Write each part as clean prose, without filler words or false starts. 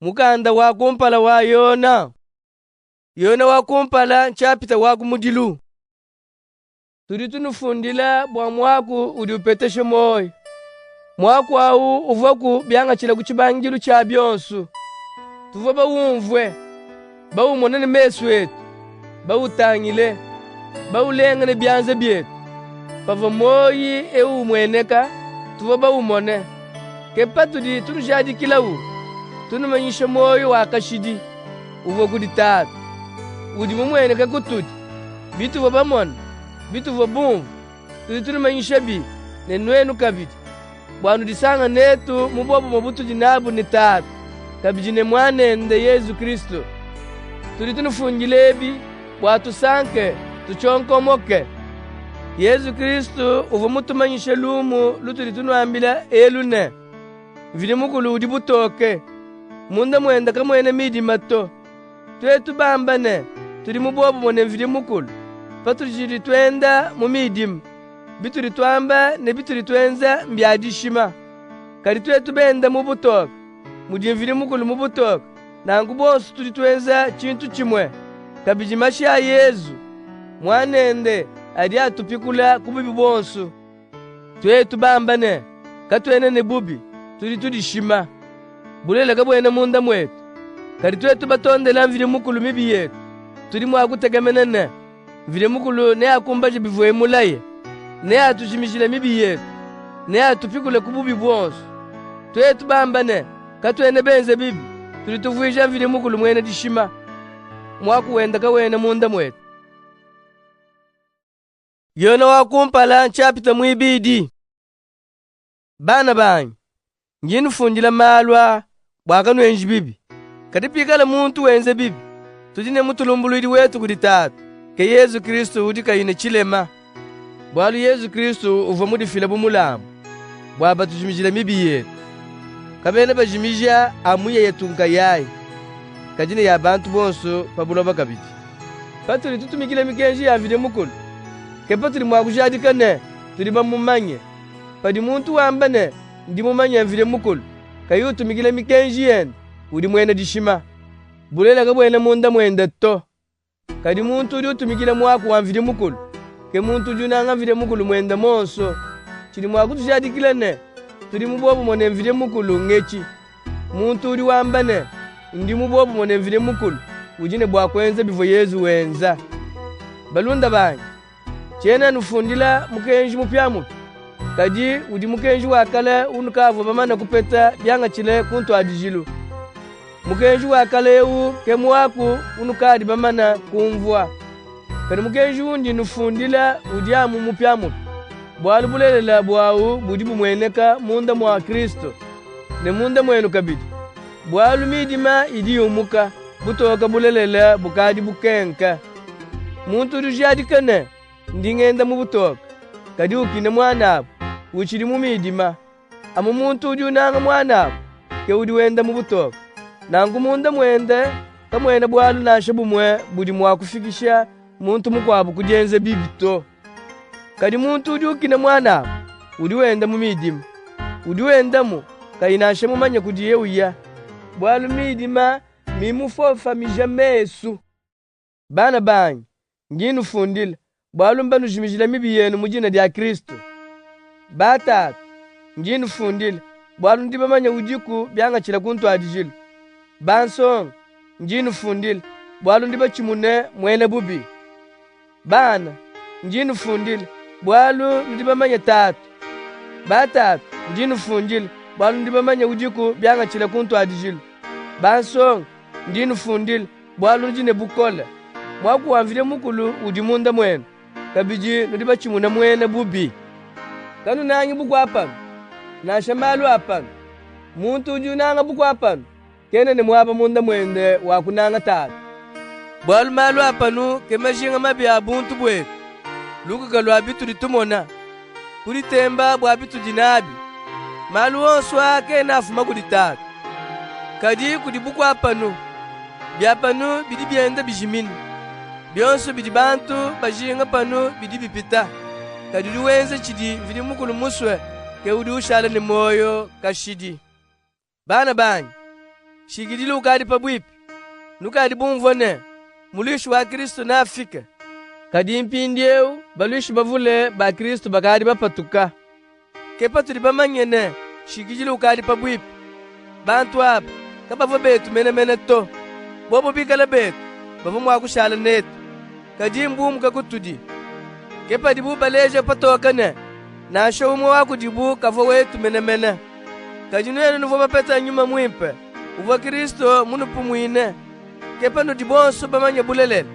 mukanda wakumpala wa Yona. Yona wakumpala nchapita wakumudilu. Tuli tunufundila bwa mwaku udi upeteshe moyo. Mwaku au uvoku byanga chila kuchibangilu cha byonsu. Tuvo bawumvwe, bawumonene mesu etu, bawutangile, bawulengane byanze byetu. Pava moyi ewu mweneka, tuvo bawumone. Kepa tudi tunujadi kilawu, tunumanyisha moyo wakashidi, uvoku ditatu. Udi mumweneka kutudi, bitu vo bamone, bitu vo bumvu, tudi tunumanyisha bi, nenwenu kabidi. Bwanu disanga netu mubobo mabutu jinabu ni tatu. Kabijine mwanende Yesu Kristo. Tuli tunufungilebi bwatu sanke tuchonkomoke. Yesu Kristo uva mutumanyishe lumu lutuli tunuambila elune. Vili mukulu udi butoke. Munda mwenda kamwene midi mato. Twetu bambane. Tuli mubobo mwene vili mukulu. Patuli twenda mumidimu. Bituli twamba ne bituli twenza mbyadishima. Kali twetu benda mubutoka. Mudimvili mukulu mubutoka. Nangu bonsu tuli twenza chintu chimwe. Kabijimashi ya Yesu. Mwanende adi atupikula kububi bonsu. Twetu bambane. Katwene ne bubi. Tuli tudishima. Bulela kabwene munda mwetu. Kali twetu batondela mvili mukulu mibi yetu. Tuli mwakutegemenene. Mvili mukulu ne akumbaje bivoye mulaye. Ne atushimishile mibi yetu. Ne atupikule kububi bonsu. Twetu bambane. Katwene benze bibi. Tuli tuvuisha mvili mukulu mwene dishima. Mwaku wenda kawene munda mwetu. Yona wakumpala nchapita mwibidi. Bana banyi. Njini funjila malwa. Bwaka nwenji bibi. Katipikala muntu wenze bibi. Tujine mutulumbuluidi wetu kuditatu. Ke Yesu Kristo udika yine chilema. Bwalu Yesu Kristo uva mudifila bumulamu. Bwaba tujimijila mibi yetu. Kabene bajimija amuye yetunka yayi. Kajine ya bantu bonso pabuloba kabiti. Patuli tutumikile mikenji ya vile mukulu. Kepa tuli mwakujadikane tuli bamumanye. Padi muntu wambane ndi mumanye vile mukulu. Kayu tumikile mikenji yen udi mwene dishima. Bulela kabwene munda mwende to. Kadi muntu udi utumikile mwaku wa vile mukulu. Ke muntu junanga vile mukulu mwende monso. Chili mwakujadikile tuli mubobo mwene vile mukulu ngechi. Muntu udi wambane ndi mubobo mwene vile mukulu. Ujine bwakwenza bivo Yesu wenza. Balunda banyi. Chena nufundila mukenji mupyamu. Kadi udi mukenji wakale unukavu bamana kupeta byanga chile kuntu adijilu. Mukenji wakale u kemuwaku unukadi bamana kumvwa. Kadi mukenji undi nufundila udiamu mupyamu. Bwalu bulelela bwawu budibu mweneka munda mwa Kristo. Ne munda mwenu kabidi. Bwalu midima idi umuka. Butoka bulelela bukadi bukenka. Muntu dujadikane. Ndingenda mu butoka. Kadi ukine mwanabu. Uchiri mu midima. Amu muntu ujunanga mwanabu. Ke udi wenda mu butoka. Nangu munda mwende. Kamwena bwalu nashabu mwe. Budi mwakufikisha. Muntu mukwabu kujenze bibito. Kadi muntu udi ukine mwanabu. Udi wenda mu midima. Udi wenda mu. Kainashe mumanya kudiye uya. Bwalu midima. Mimufofa mijamesu. Bana banyi. Nginu fundila. Bwalu mbanu jimijila mibi yenu mujina dia Kristo. Batatu. Nginu fundila. Bwalu ndiba manya ujiku byanga chila kuntu adijilu. Bansong. Nginu fundila. Bwalu ndiba chimune mwene bubi. Bana. Nginu fundila. Bwalu ndiba manya tatu. Batatu. Nginu fundila. Bwalu ndiba manya ujiku byanga chila kuntu adijilu. Bansong. Nginu fundila. Bwalu njine bukola. Mwaku wamvile mukulu udimunda mwenu. Kabiji nudiba chimuna mwene bubi. Kanu nangi buku apanu. Nasha malu apanu. Muntu ujunanga buku apanu. Kene ni mwaba munda mwende wakunanga tatu. Bwalu malu apanu kemeshinga mabi abuntu bwetu. Luku kalu abitu ditumona. Kuri temba bwabitu jinabi. Malu onswa kena afuma kuditatu. Kadi kudibuku apanu. Biapanu bidi bienda bijimini. Bionso bidi bantu bajinga panu bidi bipita. Kadi duwenze chidi vidi mukulu muswe. Ke udi ushala ni moyo kashidi. Bana banyi. shigidile ukadi pabwipi nukadi bumvone mulishi wa Kristo na afika kadi mpindieu baluishi bavule ba Kristo bakadi bapatuka kepa tuli bamanyene shigidile ukadi pabwipi bantu aba kabavo betu mene to bobo bikala betu bavo mwakushala netu kadi mbumu kakutudi kepa dibu baleje patokane na showumwe wakudibu kavo wetu mene kadi nene nuvo bapeta nyuma mwimpe uva Kristo munupumwine kepa nudibonso bamanya bulelele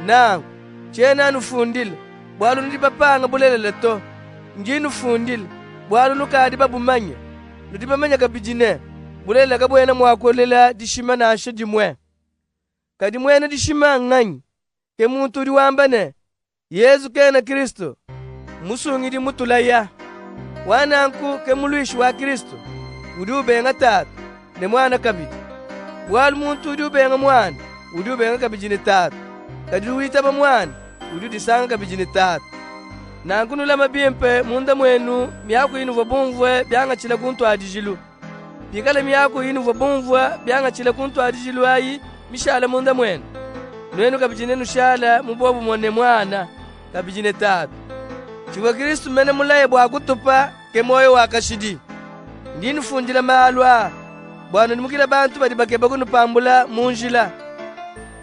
nangu chena nufundile bwalu nudibapanga bulelele to nji nufundile bwalu nukadi babumanya nudibamanya kabijine bulelele kabwena mwakolela dishima nasho dimwe kadi mwene dishima ng'anyi ke muntu udi wambane Yesu kena Kristo musungidi mutulaya wananku ke muluishi wa Kristo udi ubenga tatu ne mwana kabiji bwalu muntu udi ubenga mwana udi ubenga kabijine tatu kadi uitaba mwana udi disanga kabijine tatu nankunula mabimpe munda mwenu miyaku inu vobumvwe byanga chila kuntu adijilu pikala miyaku inu vobumvwe byanga chila kuntu adijilu ayi mishala munda mwenu nwenu kabijine nushala mubobu mwone mwana kabijine tatu chiwa Kristu mene mulaye bwa kutupa ke moyo wakashidi ndinu funjila malwa bwana nimukila bantu badi bakeba kunupambula munjila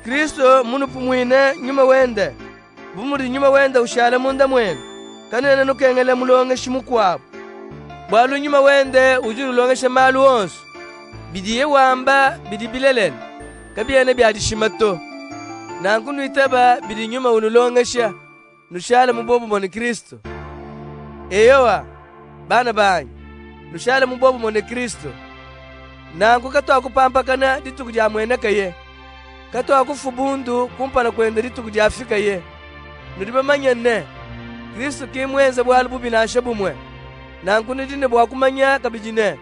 Kristo munupumwine nyuma wende bumuri nyuma wende ushala munda mwenu kanene nukengele mulonge shimukwabo bwalu nyuma wende ujuru longe malu onsu bidiye wamba bidi bilelele kabiyene byadi shimato nankunu itaba bidi nyuma unulongesha nushala mubobu mone Kristo eyowa bana banyi nushala mubobu mone Kristo nanku katwa kupampakana dituku dia mwene kaye katwa kufubundu kumpana kwenda dituku dia Afrika ye nudibamanya ne Kristo kimwenza bwalu bubi nasha bumwe nanku nidine bwakumanya kabijine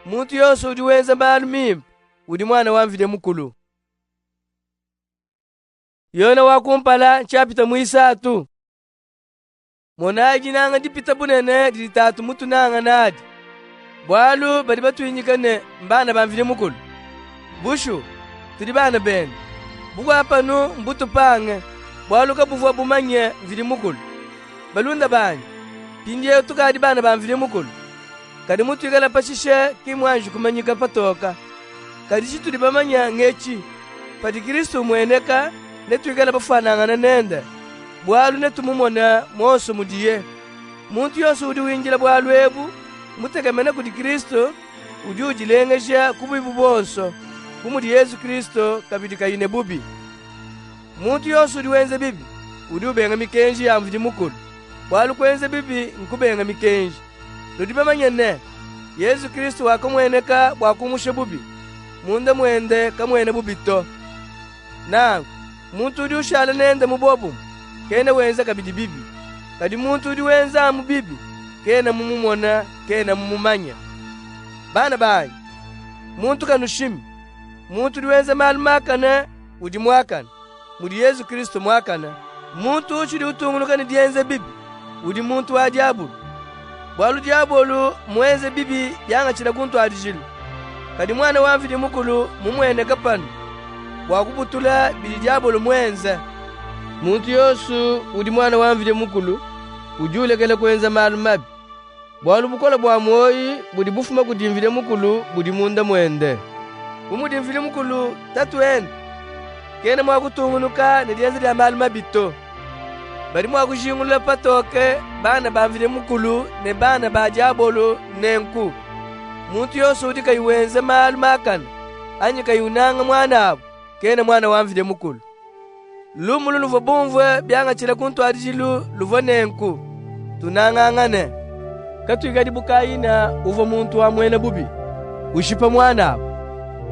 muntu yose udiwenza balu mimba udi mwana wamvide mukulu Yona wakumpala chapita muisatu monaji nanga dipita bunene ditatu mutu nanga nadi bwalu badi batuinyikane mbana bamvide mukulu bushu tudi bana ben bugwa panu mbutu pange bwalu kabuvwa bumanye mvide mukulu balunda banyi pindiye tukadi bana bamvide mukulu kadi mutu igala pashishe kimwanju kumanyika patoka kadi chitudi bamanya ngechi padi Kristo mweneka netu igala bafanangana nende bwalu netumumona monso mudiye muntu yose udi winjila bwalu ebu mutegemene kudi Kristo udi ujilengesha kubibu bonso kumudi Yesu Kristo kabidi kayine bubi muntu yose udi wenze bibi udi ubenga mikenji ya mvidi mukulu bwalu kwenze bibi nkubenga mikenji nudi bamanyene Yesu Kristo wakamweneka bwakumushe bubi munda mwende kamwene bubito nangu muntu udi ushala nende mubobu kene wenza kabidi bibi kadi muntu udi wenza mu bibi kene mumumona kene mumumanya bana banyi muntu kanushimi muntu udi wenza malu makana udi mwakana mudi Yesu Kristo mwakana muntu uchidi utungulukani dienze bibi udi muntu wa diabulu bwalu diabulu mwenze bibi yanga chila kuntu adijilu kadi mwana wamvide mukulu mumwene kapanu wakubutula bidi diabulu mwenza muntu yosu udi mwana wamvide mukulu ujulekele kwenza malu mabi bwalu bukola bwa moyi budi bufuma kudimvide mukulu budi munda mwende umudimvide mukulu tatu ende kene mwakutunguluka ne dienze dia malu mabito bari mwakujingulula patoke bana bamvide mukulu ne bana ba diabulu nenku muntu yosu udi kayiwenze malu makana anyi kayunanga mwana abo kene mwana wamvide mukulu lumulu luvo bumvwe byanga chila kuntu adijilu luvo nenku tunangangane katwigadi bukayina uvo muntu wa mwene bubi ushipa mwana abo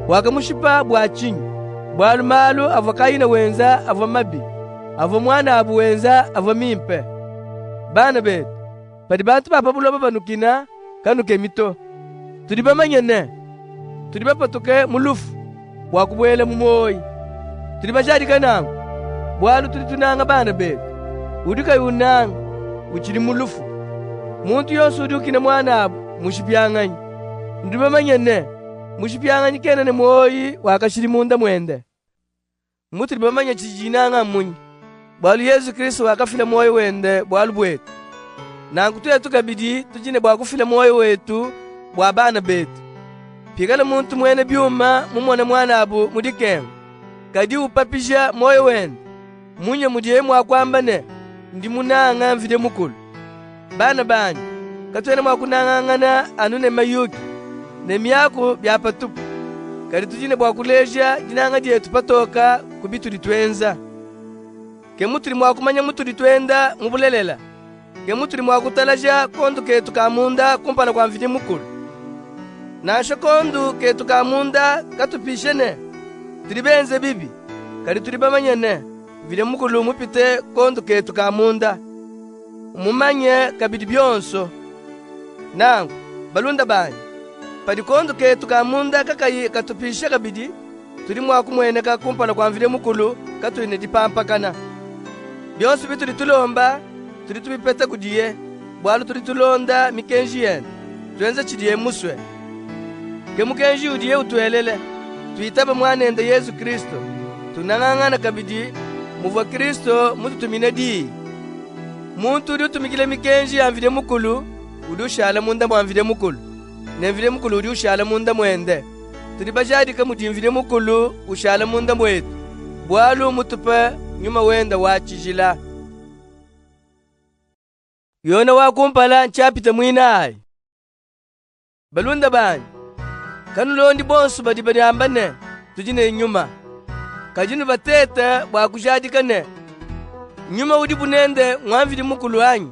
wakamushipa bwachinyi bwalu malu avo kayina wenza avo mabi avo mwana abo wenza avo mimpe bana betu padi bantu bapabulo babanukina kanuke mito tudi bamanyene tudi bapatuke mulufu wakubwele mumoyi tudi bajadi kanangu bwalu tudi tunanga bana betu udi kayunanga uchili mulufu muntu yose udi ukina mwana abo mushipyang'anyi ndi bamanyene mushipyanga nikene ne moyi wakashiri munda mwende. Mutuli bamanya chijinanga munyi. Bwalu Yesu Kristo wakafila moyo wende bwalu bwetu. Nangu tuyetu kabidi tujine bwakufila moyo wetu bwa bana betu. Pikala muntu mwene byuma mumone mwana abu mudikenga. Kadi upapisha moyo wende. Munye mudiye mwakwambane ndi munanga mvide mukulu. Bana banyi katwene mwakunangangana anune mayuki ne myako byapatupu. Kadi tujine bwakuleja jinanga dietu patoka kubitu litwenza. Ke mutuli mwakumanya mutuli twenda mubulelela. Ke mutuli mwakutalaja kondu ketu kamunda kumpana kwa mvide mukulu. Nasho kondu ketu kamunda katupishene. Tulibenze bibi. Kadi tulibamanyene vide mukulu mupite kondu ketu kamunda. Mumanye kabidi byonso. Nangu balunda banyi. Padi kondu ketu kamunda kakayi katupisha kabidi. Tuli mwakumwene kakumpana kwa mvide mukulu katuine dipampakana. Byonso bituli tulomba tuli tubipeta kudiye. Bwalu tuli tulonda mikenji yene. Tuenza chidiye muswe. Ke mukenji udiye utuelele. Tuitaba mwanende Yesu Kristo. Tunangangana kabidi muva Kristo mututumine di. Muntu udi utumikile mikenji ya mvide mukulu udi ushala munda mwa mvide mukulu. Ne mvide mukulu udi ushala munda mwende. Tuli bajadika muti mvide mukulu ushala munda mwetu. Bwalu mutupa nyuma wenda wachijila. Yona wakumpala nchapita mwinayi. Balunda banyi. Kanulondi bonsu badi ambane tujine nyuma. Kajinu batete bwakujadikane. Nyuma udi bunende mwamvidi mukulu anyi.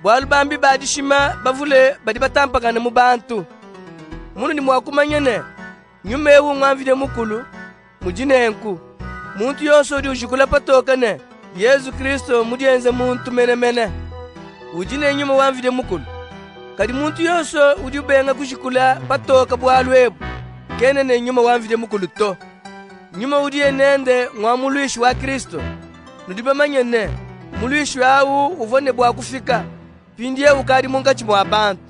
Bwalu bambi badishima bavule badi batampakana mu bantu. Munu ni mwakumanyene. Nyuma ewu mwamvide mukulu mujine enku. Muntu yonso udi ushikula patokane. Yesu Kristo mudienze muntu mene. Ujine nyuma wamvide mukulu. Kadi muntu yonso udi ubenga kushikula patoka bwalu ebu. Kene ne nyuma wamvide mukulu to. Nyuma udi enende mwamuluishi wa Kristo. Nudibamanyene muluishi wawu uvone bwakufika. Pindiye ukadi mungachi mwa bantu.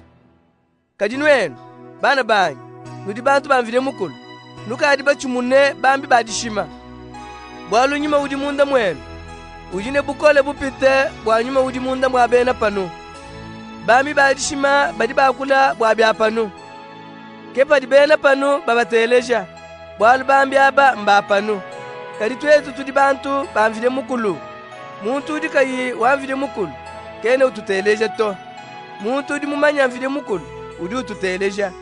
Kadi nwenu bana banyi nudibantu bamvide mukulu. Nukadi bachumune bambi badishima. Bwalu nyuma udi munda mwenu. Ujine bukole bupite bwa nyuma udi munda mwa bena panu. Bambi badishima badi bakula bwa bya panu. Kepa di bena panu babateleja. Bwalu bambi aba mba panu. Kadi twetu tudi bantu bamvide mukulu. Muntu udi kayi wamvide mukulu. Kene ututeleja to. Muntu udi mumanya mvide mukulu. Udi ututeleja.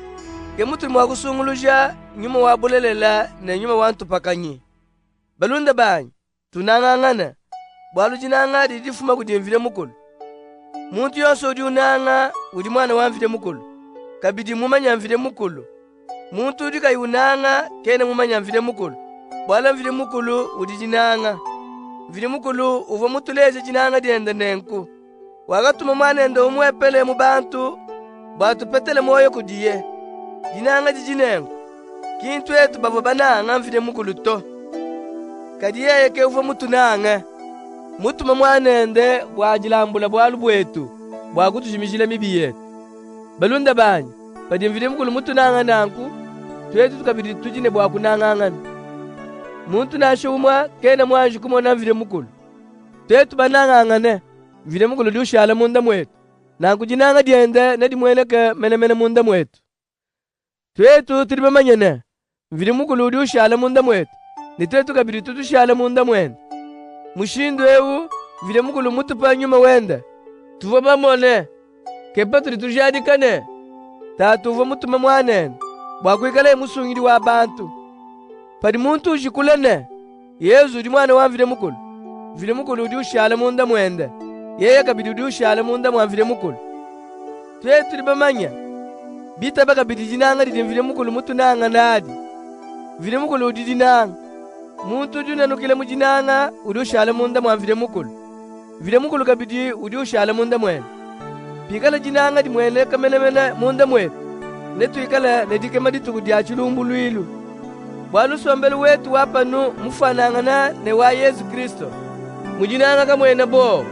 Ke mutu mwakusunguluja nyuma wabulelela na nyuma wantupakanyi. Balunda banyi tunangangana. Bwalu jinanga didifuma kudi mvide mukulu. Muntu yonso udi unanga udi mwana wamvide mukulu. Kabidi mumanya mvide mukulu. Muntu udi kayi unanga kene mumanya mvide mukulu. Bwala mvide mukulu udi jinanga. Mvide mukulu uva mutuleze jinanga dienda nenku. Wagatuma mwanende umwepele mu bantu. Bwatu petele moyo kudiye. Jinanga dijinenku. Kintu etu bavo bananga mvide mukulu to. Kadi yeye ke uva mutunanga. Mutuma mwanende bwajilambula bwalu bwetu. Bwakutujimishile mibi yetu. Balunda banyi. Padi mvide mukulu mutunanga nanku. Twetu tukabidi tujine bwakunangangana. Muntu nashumwa kena mwanji kumona mvide mukulu. Twetu banangangane. Mvide mukulu diushala munda mwetu. Nanku jinanga diende nedi mweneke mene munda mwetu. Twetu tulibamanyene. Mvide mukulu diushala munda mwetu. Nitetu kabidi tutushala munda mwende. Mushindu ewu mvide mukulu mutupa nyuma wende. Tuva bamone. Kepa tuli tujadikane. Tatuva mutuma mwanene. Bwakwikale musungiri wa bantu. Padi muntu ushikulene. Yesu udi mwana wa mvide mukulu. Mvide mukulu udi ushala munda mwende. Yeye kabidi udi ushala munda mwa mvide mukulu. Twetu libamanya. Bita baka bidi jinanga di mvide mukulu mutu nanga nadi. Mvide mukulu udi dinanga. Muntu udi unanukile mujinanga udi ushala munda mwa mvide mukulu. Mvide mukulu kabidi udi ushala munda mwende. Pikala jinanga di mwene kamene munda mwetu. Netu ikala nedikema dituku diachulumbu luilu. Bwalu sombelu wetu wapanu mufanangana ne wa Yesu Kristo. Mujinanga kamwene bo.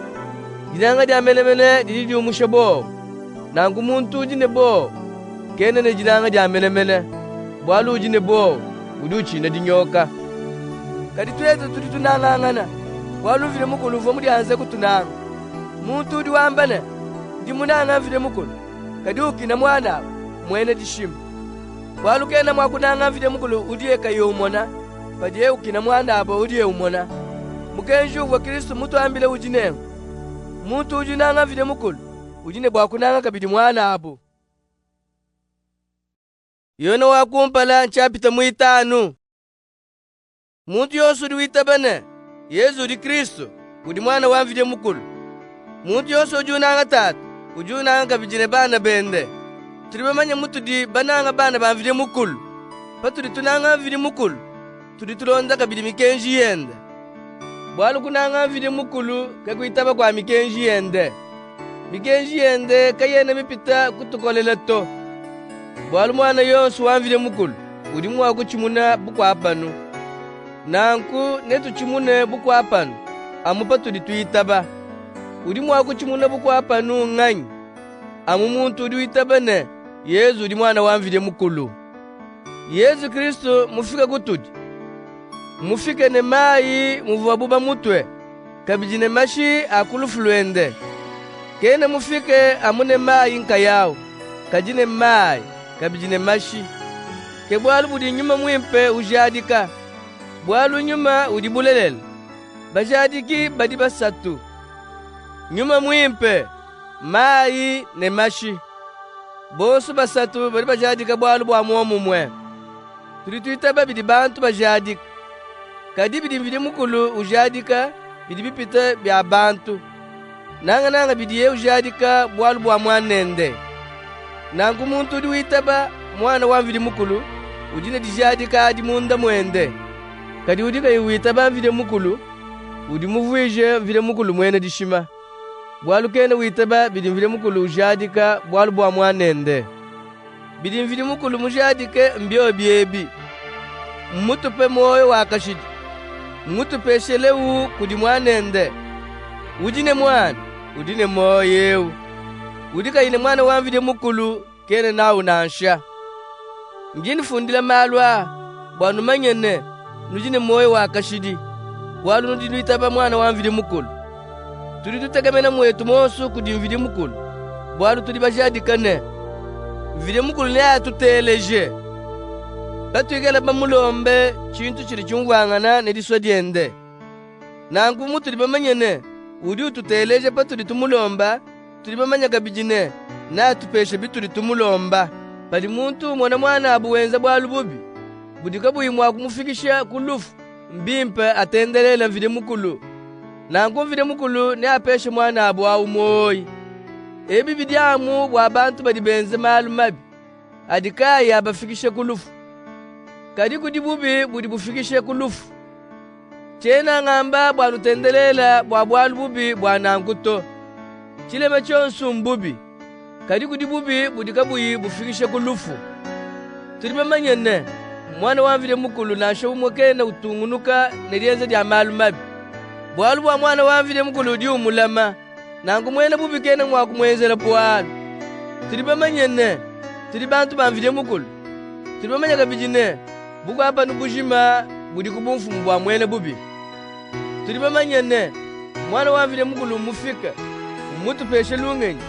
Jinanga di amenemene didi umushe bo. Nangu muntu jine bo. Kene ne jinanga di amenemene. bwalu ujine bo uduchi na dinyoka. Kadi twete tuli tunang'ang'ana bwalu vile mukulu vo mudi anze kutunanga. Muntu udi wambana ndi munanga vile mukulu kadi ukina mwana mwene dishima. Bwalu kena mwakunanga vile mukulu udiye kayomona padiye ukina mwana abo udiye umona. Mukenju wa Kristo mutu ambile ujine. Muntu ujinanga vile mukulu ujine bwakunanga kabidi mwana abo. Yona wakumpala nchapita muitanu. Muntu yose udi witabane Yesu udi Kristo udi mwana wamvile mukulu. Muntu yose ujunanga tatu ujunanga kabijine bana bende. Tulibamanya mutu di bananga bana bamvile mukulu. Patuli tunanga mvile mukulu tuli tulonda kabidi mikenji yende. Bwalu kunanga mvile mukulu kakuitaba kwa mikenji yende. Mikenji yende kayene mipita kutukolela to. Bwalu mwana yonsu wamvile mukulu udi mwa kuchimuna bukwa apanu. Nanku netu chimune bukwa apanu amupa tuli tuitaba. Udi mwa kuchimuna bukwa apanu ng'anyi. Amu muntu udi witabane Yesu udi mwana wamvile mukulu. Yesu Kristo mufika kutudi. Mufike ne mayi muvuwa buba mutwe kabijine mashi akulufulwende. Kene mufike amune mayi nkayawo kajine mayi kabijine mashi. Ke bwalu budi nyuma mwimpe ujadika. Bwalu nyuma udi bulelela. Bajadiki badi basatu. Nyuma mwimpe mayi ne mashi. Bosu basatu badi bajadika bwalu bwa mwomu mwe. Tuli tuitaba bidi bantu bajadika. Kadi bidi mvile mukulu ujadika bidi bipita bya bantu. Nanga bidi ye ujadika bwalu bwa mwanende. Nangu muntu udi witaba mwana wa mvile mukulu ujine dijadika adi munda mwende. Kadi udika witaba mvile mukulu udi muvuije mvile mukulu mwene dishima. Bwalu kene witaba bidi mvile mukulu ujadika bwalu bwa mwanende. Bidi mvile mukulu mujadike mbyo biebi. Mutupe moyo wakashidi. Mutupe shelewu kudi mwanende. Ujine mwana udine moyewu. Udika ine mwana wamvile mukulu kene nawu nansha. Ngini fundila malwa bwanu manyene nujine moyo wakashidi. Bwalu nudi nuitaba mwana wamvile mukulu. Tuli tutegemena mwetu monsu kudi mvile mukulu. Bwalu tuli bajadikane. Mvile mukulu ne atuteleje. Batwigela bamulombe chintu chili chungwangana nediswa diende. Nangu mutu libamanyene udi ututeleje patuli tumulomba tulibamanya kabijine na tupeshe bituli tumulomba. Pali muntu mwana abuwenza bwalu bubi budika buyimwa kumufikisha kulufu mbimpe atendelela mvile mukulu. Nangu mvile mukulu ne apeshe mwana abu wa umoyi. Ebi bidiamu bwa bantu badibenze malu mabi adikaya abafikishe kulufu. Kadi kudi bubi budi bufikishe kulufu. Chena ngamba bwanu tendelela bwa bwalu bubi bwa nanguto. Chilema chonsu mbubi. Kadi kudi bubi budi kabuyi bufikishe kulufu. Tulibamanyene mwana wamvile mukulu nasho umwekena utungunuka nerienze dia malu mabi. Bwalu bwa mwana wamvile mukulu udi umulama. Nangu mwene bubi kena mwakumwenzela bwalu. Tulibamanyene tulibantu bamvile mukulu. Tulibamanya kabijine buku apa nubujima budi kubumfu mbwa mwene bubi. Tulibamanyene mwana wamvile mukulu mufika mutu peshe lungenyi.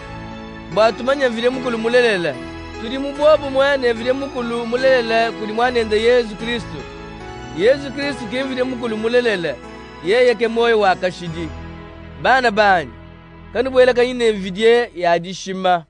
Batumanya mvile mukulu mulelela. Tuli mubobu mwene mvile mukulu mulelela kuli mwanende Yesu Kristo. Yesu Kristo kimvile mukulu mulelela yeye ke moyo wakashidi. Bana banyi kanubwela kanyine mvidye yadishima.